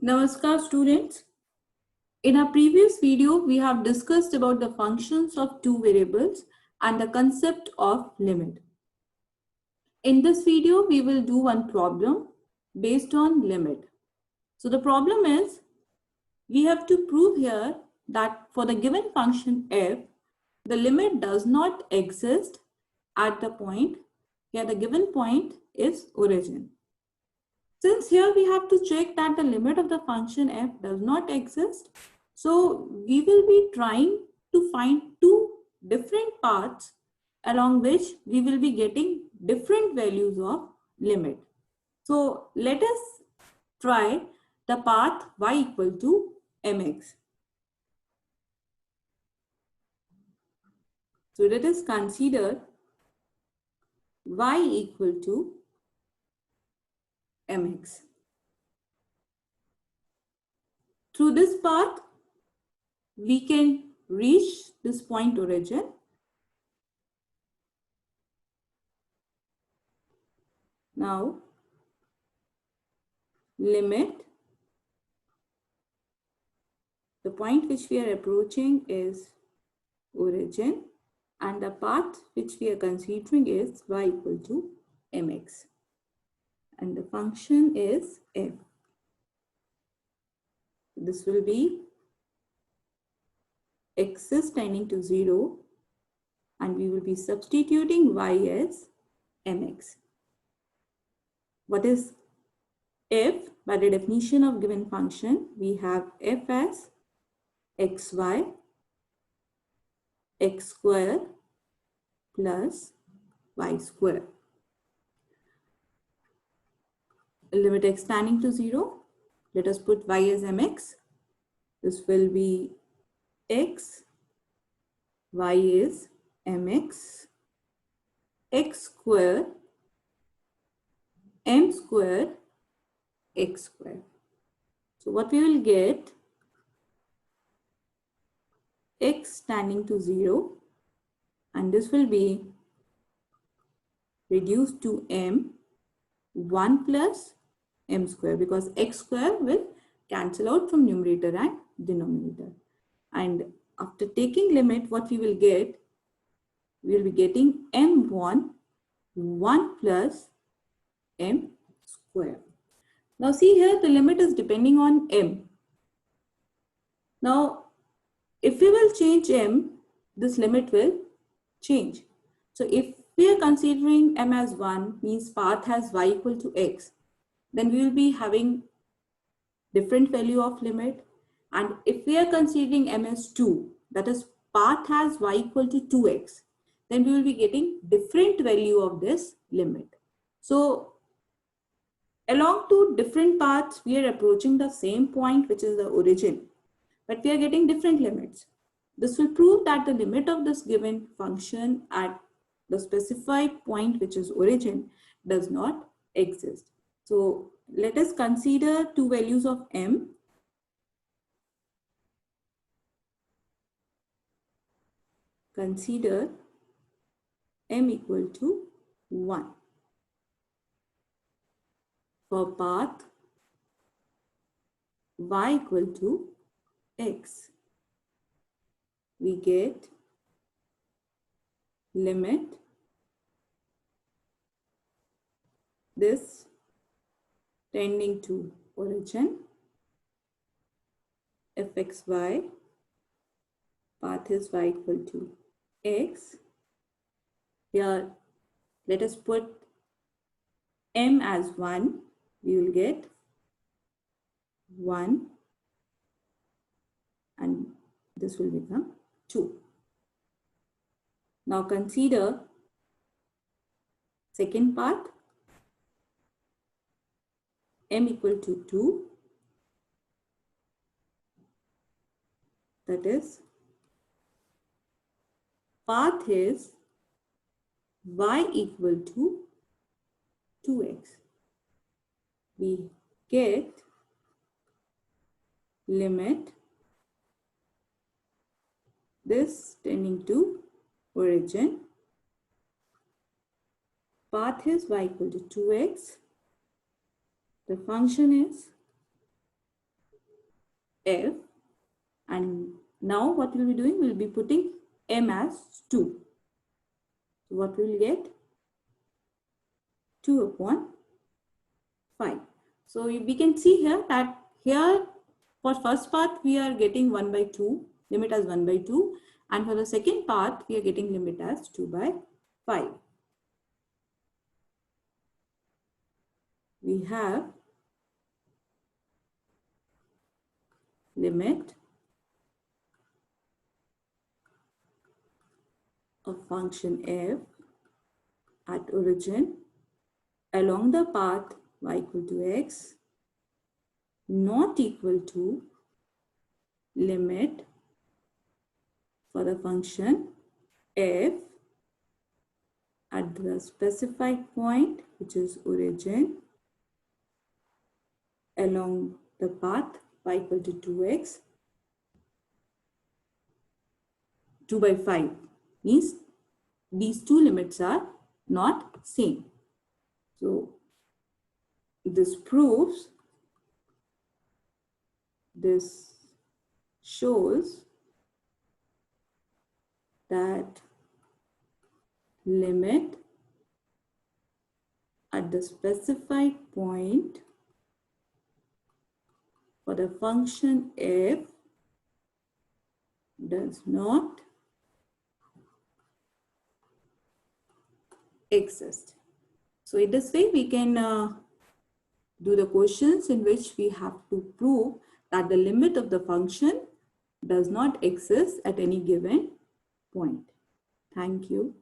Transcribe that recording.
Namaskar students. In our previous video, we have discussed about the functions of two variables and the concept of limit. In this video, we will do one problem based on limit. So the problem is, we have to prove here that for the given function f, the limit does not exist at the point, here the given point is origin. Since here we have to check that the limit of the function f does not exist, so we will be trying to find two different paths along which we will be getting different values of limit. So let us try the path y equal to mx. So let us consider y equal to mx. Through this path, we can reach this point origin. Now, limit, the point which we are approaching is origin and the path which we are considering is y equal to mx. And the function is f. This will be x is tending to 0 and we will be substituting y as mx. What is f? By the definition of given function, we have f as xy x square plus y square. Limit x tending to 0. Let us put y as mx. This will be x, y is mx, x square, m square, x square. So what we will get, x tending to 0, and this will be reduced to m, 1 plus m square, because x square will cancel out from numerator and denominator. And after taking limit, what we will get, we will be getting m1, 1 plus m square. Now see here, the limit is depending on m. Now, if we will change m, this limit will change. So if we are considering m as 1, means path has y equal to x, then we will be having different value of limit. And if we are considering m as 2, that is path has y equal to 2x, then we will be getting different value of this limit. So along two different paths, we are approaching the same point, which is the origin, but we are getting different limits. This will prove that the limit of this given function at the specified point, which is origin, does not exist. So let us consider two values of m. Consider m equal to 1. For path y equal to x, we get limit this tending to origin fxy, path is y equal to x. Here, let us put m as 1, we will get 1 and this will become 2. Now consider second path, m equal to 2, that is path is y equal to 2x. We get limit this tending to origin, path is y equal to 2x, the function is f, and now what we'll be doing, we'll be putting m as 2. So what we'll get? 2 upon 5. So we can see here that here for first part we are getting 1 by 2, limit as 1 by 2, and for the second part we are getting limit as 2 by 5. We have limit of function f at origin along the path y equal to x not equal to limit for the function f at the specified point, which is origin, along the path y equal to 2x, 2 by 5, means these two limits are not same. So this proves, this shows that limit at the specified point for the function f does not exist. So in this way we can do the questions in which we have to prove that the limit of the function does not exist at any given point. Thank you.